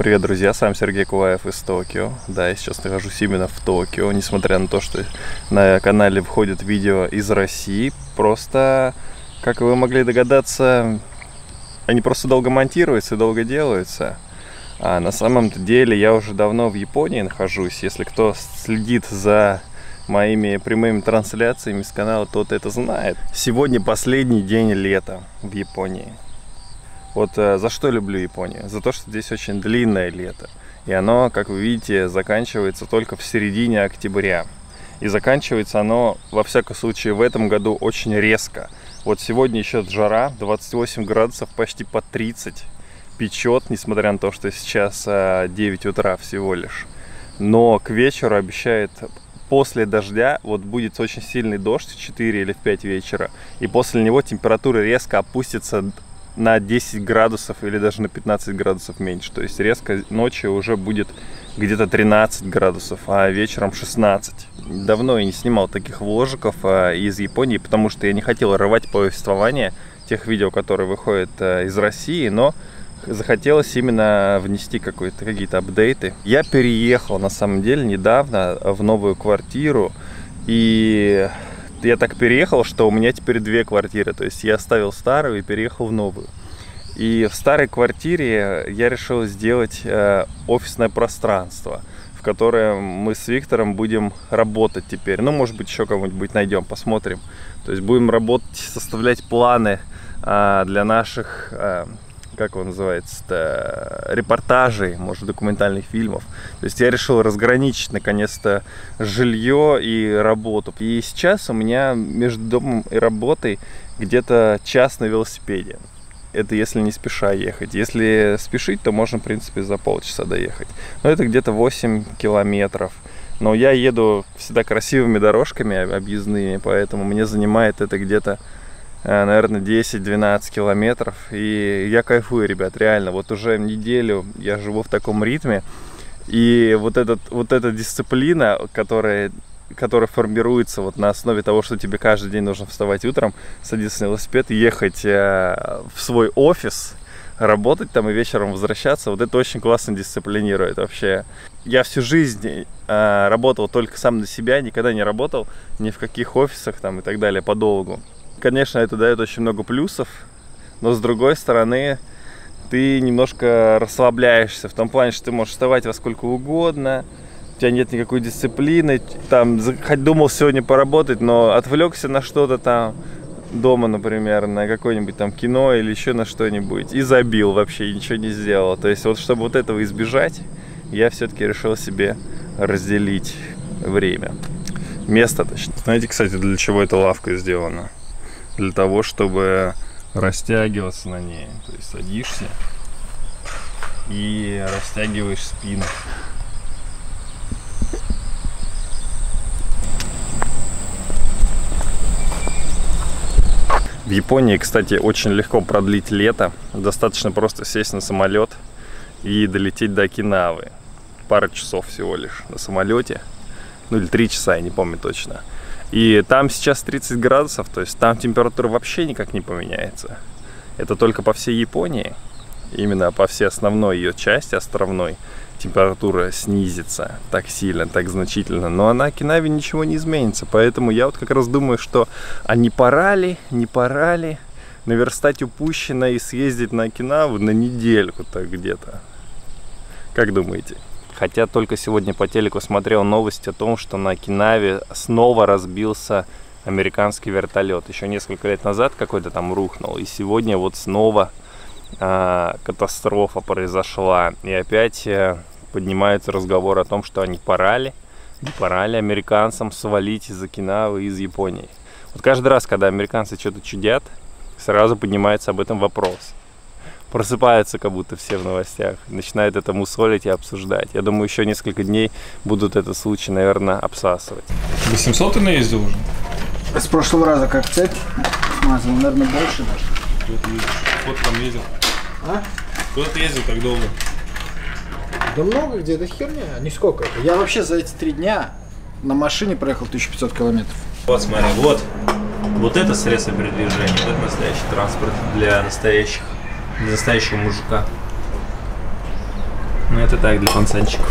Привет, друзья, сам Сергей Куваев из Токио. Да, я сейчас нахожусь именно в Токио, несмотря на то, что на канале входят видео из России. Просто, как вы могли догадаться, они просто долго монтируются и долго делаются. А на самом-то деле я уже давно в Японии нахожусь. Если кто следит за моими прямыми трансляциями с канала, тот это знает. Сегодня последний день лета в Японии. Вот за что люблю Японию? За то, что здесь очень длинное лето. И оно, как вы видите, заканчивается только в середине октября. И заканчивается оно, во всяком случае, в этом году очень резко. Вот сегодня еще жара, 28 градусов, почти по 30. Печет, несмотря на то, что сейчас 9 утра всего лишь. Но к вечеру обещает, после дождя, вот будет очень сильный дождь в 4 или в 5 вечера. И после него температура резко опустится на 10 градусов или даже на 15 градусов меньше. То есть резко ночью уже будет где-то 13 градусов, а вечером 16. Давно я не снимал таких вложиков из Японии, потому что я не хотел рвать повествование тех видео, которые выходят из России, но захотелось именно внести какие-то апдейты. Я переехал на самом деле недавно в новую квартиру, и я так переехал, что у меня теперь две квартиры. То есть я оставил старую и переехал в новую. И в старой квартире я решил сделать офисное пространство, в которое мы с Виктором будем работать теперь. Ну, может быть, еще кого-нибудь найдем, посмотрим. То есть будем работать, составлять планы для наших, как он называется, репортажей, может, документальных фильмов. То есть я решил разграничить наконец-то жилье и работу. И сейчас у меня между домом и работой где-то час на велосипеде. Это если не спеша ехать. Если спешить, то можно, в принципе, за полчаса доехать. Но это где-то 8 километров. Но я еду всегда красивыми дорожками объездными, поэтому мне занимает это где-то, наверное, 10-12 километров. И я кайфую, ребят, реально. Вот уже неделю я живу в таком ритме. И вот эта дисциплина, которая формируется вот на основе того, что тебе каждый день нужно вставать утром, садиться на велосипед, ехать в свой офис, работать там и вечером возвращаться, вот это очень классно дисциплинирует вообще. Я всю жизнь работал только сам на себя, никогда не работал ни в каких офисах там и так далее подолгу. Конечно, это дает очень много плюсов, но с другой стороны, ты немножко расслабляешься в том плане, что ты можешь вставать во сколько угодно, у тебя нет никакой дисциплины, там, думал сегодня поработать, но отвлекся на что-то там дома, например, на какое-нибудь там кино или еще на что-нибудь, и забил вообще, ничего не сделал. То есть вот, чтобы вот этого избежать, я все-таки решил себе разделить время, место точнее. Знаете, кстати, для чего эта лавка сделана? Для того, чтобы растягиваться на ней. То есть садишься и растягиваешь спину. В Японии, кстати, очень легко продлить лето. Достаточно просто сесть на самолет и долететь до Окинавы. Пара часов всего лишь на самолете. Ну или 3 часа, я не помню точно. И там сейчас 30 градусов, то есть там температура вообще никак не поменяется. Это только по всей Японии, именно по всей основной ее части, островной, температура снизится так сильно, так значительно. Но на Окинаве ничего не изменится, поэтому я вот как раз думаю, что не пора ли наверстать упущенное и съездить на Окинаву на недельку так где-то. Как думаете? Хотя только сегодня по телеку смотрел новость о том, что на Окинаве снова разбился американский вертолет. Еще несколько лет назад какой-то там рухнул. И сегодня вот снова катастрофа произошла. И опять поднимается разговор о том, что не пора ли американцам свалить из Окинавы, из Японии. Вот каждый раз, когда американцы что-то чудят, сразу поднимается об этом вопрос. Просыпаются как будто все в новостях, начинают это мусолить и обсуждать. Я думаю, еще несколько дней будут этот случай, наверное, обсасывать. 800 ты наездил уже? С прошлого раза как цепь смазал, наверное, больше даже. Куда ты ездишь? Куда ты там ездил? А? Куда ты ездил так долго? Да много где, да херня, нисколько. Я вообще за эти 3 дня на машине проехал 1500 километров. Вот смотри, вот это средство передвижения, вот это настоящий транспорт для настоящего мужика. Ну Это так, для пацанчиков.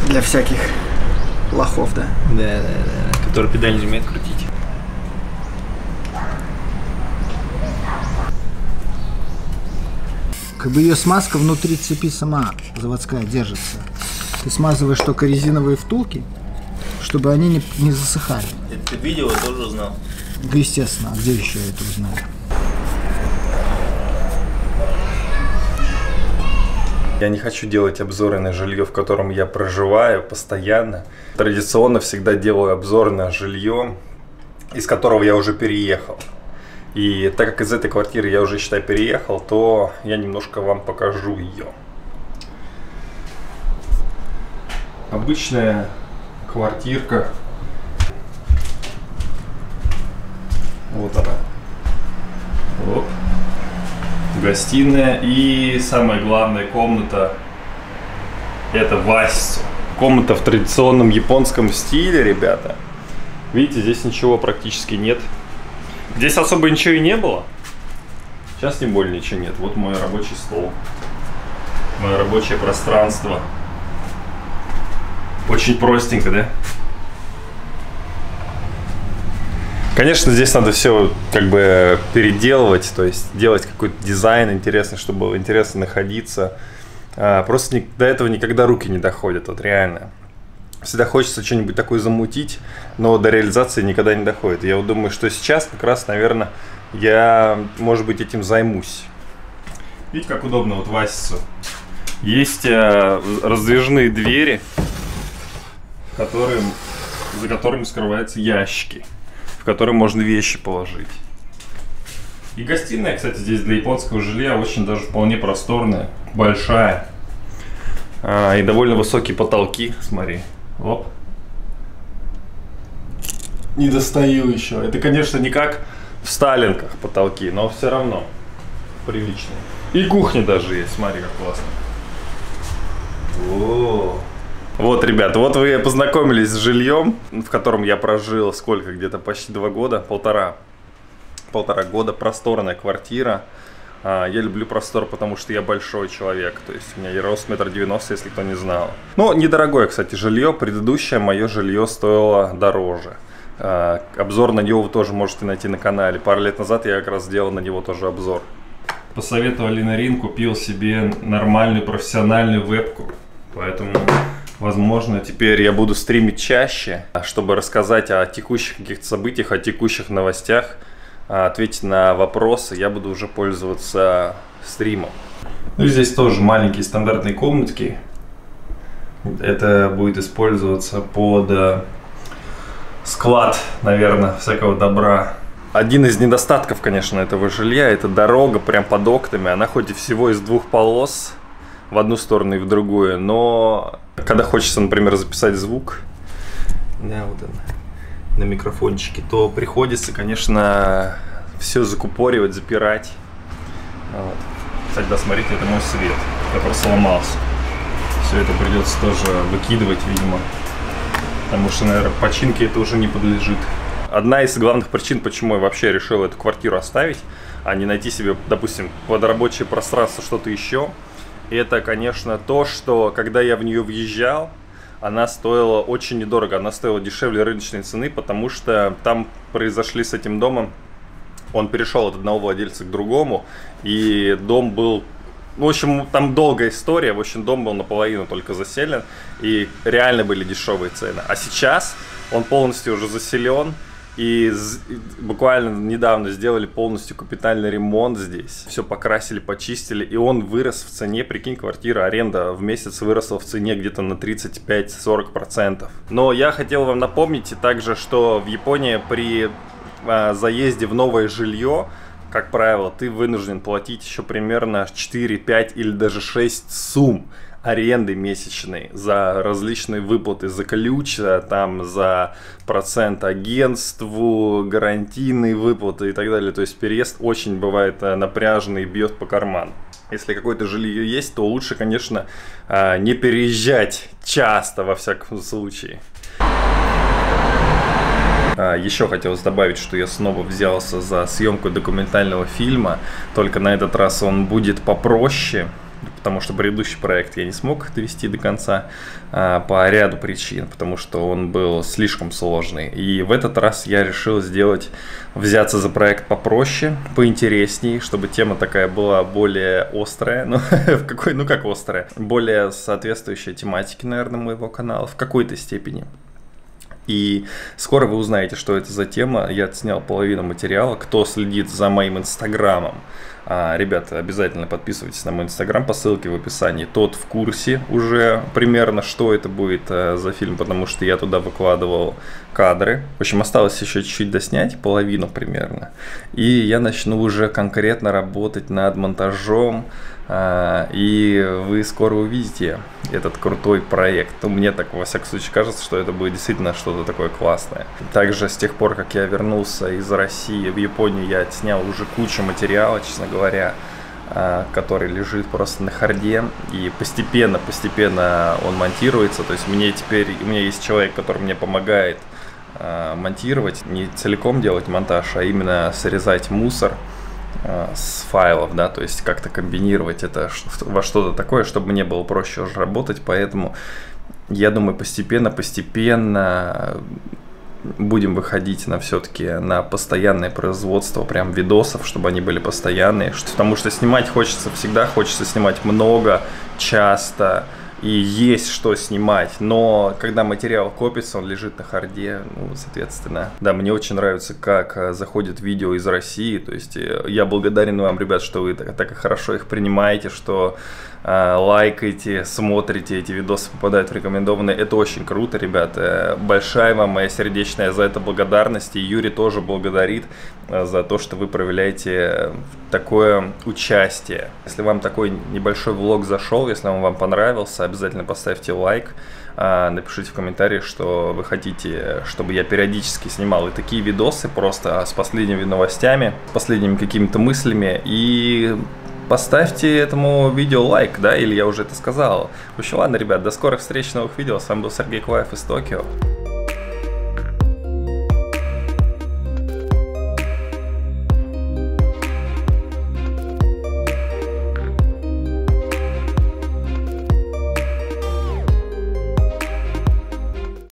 Для всяких лохов, да? Да. Которые педаль не умеют крутить. Как бы ее смазка внутри цепи сама заводская держится. Ты смазываешь только резиновые втулки, чтобы они не засыхали. Это ты видео тоже узнал? Да, естественно, а где еще я это узнаю? Я не хочу делать обзоры на жилье, в котором я проживаю постоянно. Традиционно всегда делаю обзор на жилье, из которого я уже переехал. И так как из этой квартиры я уже, считай, переехал, то я немножко вам покажу ее. Обычная квартирка. Вот она. Оп. Гостиная и самая главная комната — это васису. Комната в традиционном японском стиле, ребята. Видите, здесь ничего практически нет. Здесь особо ничего и не было. Сейчас тем более ничего нет. Вот мой рабочий стол. Мое рабочее пространство. Очень простенько, да? Конечно, здесь надо все как бы переделывать, то есть делать какой-то дизайн интересный, чтобы было интересно находиться. Просто до этого никогда руки не доходят, вот реально. Всегда хочется что-нибудь такое замутить, но до реализации никогда не доходит. Я вот думаю, что сейчас как раз, наверное, я, может быть, этим займусь. Видите, как удобно вот в Васису. Есть раздвижные двери, за которыми скрываются ящики, в которые можно вещи положить. И гостиная, кстати, здесь для японского жилья очень даже вполне просторная, большая. И довольно высокие потолки, смотри. Оп. Не достаю еще. Это, конечно, не как в Сталинках потолки, но все равно приличные. И кухня даже есть, смотри, как классно. О. Вот, ребята, вот вы познакомились с жильем, в котором я прожил сколько, где-то почти 2 года, полтора года, просторная квартира. Я люблю простор, потому что я большой человек, то есть у меня рост 1,90 м, если кто не знал. Ну, недорогое, кстати, жилье, предыдущее мое жилье стоило дороже. Обзор на него вы тоже можете найти на канале. Пару лет назад я как раз сделал на него тоже обзор. Посоветовали на Рин, купил себе нормальную профессиональную вебку, поэтому... Возможно, теперь я буду стримить чаще, чтобы рассказать о текущих каких-то событиях, о текущих новостях, ответить на вопросы. Я буду уже пользоваться стримом. Ну и здесь тоже маленькие стандартные комнатки. Это будет использоваться под склад, наверное, всякого добра. Один из недостатков, конечно, этого жилья — это дорога прям под окнами. Она хоть и всего из 2 полос, в одну сторону и в другую, но когда хочется, например, записать звук, да, вот он, на микрофончике, то приходится, конечно, все закупоривать, запирать. Вот. Кстати, да, смотрите, это мой свет, который сломался. Все это придется тоже выкидывать, видимо, потому что, наверное, починке это уже не подлежит. Одна из главных причин, почему я вообще решил эту квартиру оставить, а не найти себе, допустим, под рабочее пространство что-то еще, это, конечно, то, что когда я в нее въезжал, она стоила очень недорого, она стоила дешевле рыночной цены, потому что там произошли с этим домом, он перешел от одного владельца к другому, и дом был, в общем, там долгая история, в общем, дом был наполовину только заселен, и реально были дешевые цены. А сейчас он полностью уже заселен, и буквально недавно сделали полностью капитальный ремонт здесь. Все покрасили, почистили, и он вырос в цене. Прикинь, квартира, аренда в месяц выросла в цене где-то на 35-40%. Но я хотел вам напомнить также, что в Японии при заезде в новое жилье, как правило, ты вынужден платить еще примерно 4, 5 или даже 6 сумм аренды месячной за различные выплаты, за ключ, там, за процент агентству, гарантийные выплаты и так далее. То есть переезд очень бывает напряженный и бьет по карману. Если какое-то жилье есть, то лучше, конечно, не переезжать часто, во всяком случае. Еще хотелось добавить, что я снова взялся за съемку документального фильма, только на этот раз он будет попроще, потому что предыдущий проект я не смог довести до конца по ряду причин, потому что он был слишком сложный. И в этот раз я решил взяться за проект попроще, поинтереснее, чтобы тема такая была более острая, как острая, более соответствующая тематике, наверное, моего канала в какой-то степени. И скоро вы узнаете, что это за тема. Я отснял половину материала. Кто следит за моим инстаграмом, ребята, обязательно подписывайтесь на мой инстаграм по ссылке в описании. Тот в курсе уже примерно, что это будет за фильм, потому что я туда выкладывал кадры. В общем, осталось еще чуть-чуть доснять, половину примерно. И я начну уже конкретно работать над монтажом. И вы скоро увидите этот крутой проект. Мне так, во всяком случае, кажется, что это будет действительно что-то такое классное. Также с тех пор, как я вернулся из России в Японию, я отснял уже кучу материала, честно говоря, который лежит просто на харде. И постепенно он монтируется. То есть у меня есть человек, который мне помогает монтировать, не целиком делать монтаж, а именно срезать мусор с файлов, да, то есть как-то комбинировать это во что-то такое, чтобы мне было проще уже работать. Поэтому я думаю, постепенно будем выходить все-таки на постоянное производство прям видосов, чтобы они были постоянные, потому что снимать хочется всегда, хочется снимать много, часто, и есть что снимать, но когда материал копится, он лежит на харде, соответственно. Да, мне очень нравится, как заходят видео из России, то есть я благодарен вам, ребят, что вы так хорошо их принимаете, что лайкаете, смотрите, эти видосы попадают в рекомендованные. Это очень круто, ребята. Большая вам моя сердечная за это благодарность. И Юрий тоже благодарит за то, что вы проявляете такое участие. Если вам такой небольшой влог зашел, если он вам понравился, обязательно поставьте лайк. Напишите в комментариях, что вы хотите, чтобы я периодически снимал и такие видосы просто с последними новостями, с последними какими-то мыслями. И поставьте этому видео лайк, да, или я уже это сказал. В общем, ладно, ребят, до скорых встреч, новых видео. С вами был Сергей Куваев из Токио.